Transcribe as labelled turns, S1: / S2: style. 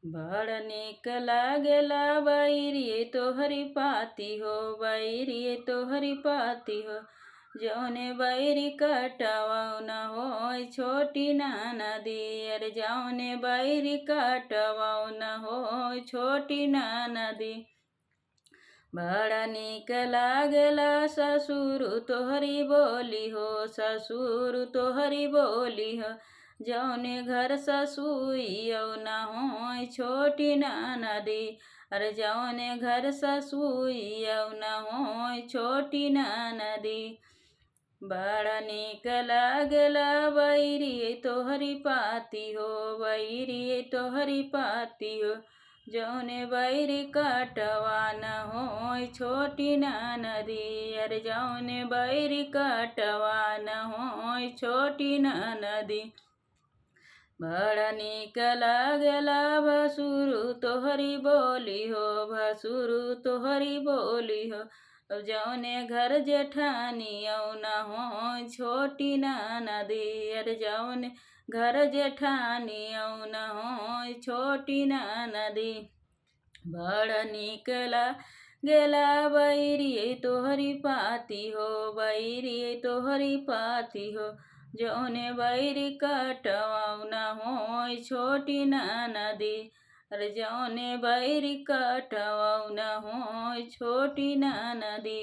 S1: बड़ नीक लागेला बैरिए तोहरी पाती हो, बैरिए तोहरी पाती हो। जौने बैरी कटवाउना होय छोटी नदी, अरे जौने बैरी कटवाउना होय छोटी नदी। बड़ा नीक लागेला ससुर तोहरी बोली हो, ससुर तोहरी बोली हो। जौने घर ससुइयौ न होय छोटी नदी, अरे जौने घर ससुइयौ न होय छोटी नदी। बड़ा नीक लागेला बैरिए तोहरी पाती हो, बैरिए तोहरी पाती हो। जौने बैरी कटवा न होय छोटी नदी, अरे जौने बैरी कटवा न होय छोटी नदी। बड़ा नीक लागेला भसुर तोहरी बोली हो, भसुर तोहरी बोली हो। जौने घर जेठानियौ न होय छोटी नदी, अरे जौने घर जेठानियौ न होय छोटी नदी। बड़ नीक लागेला बैरिए तोहरी पाती हो, बैरिए तोहरी पाती हो। जौने बैरी कटवाउना होय छोटी नदी, अरे जौने बैरी कटवाउना होय छोटी नदी।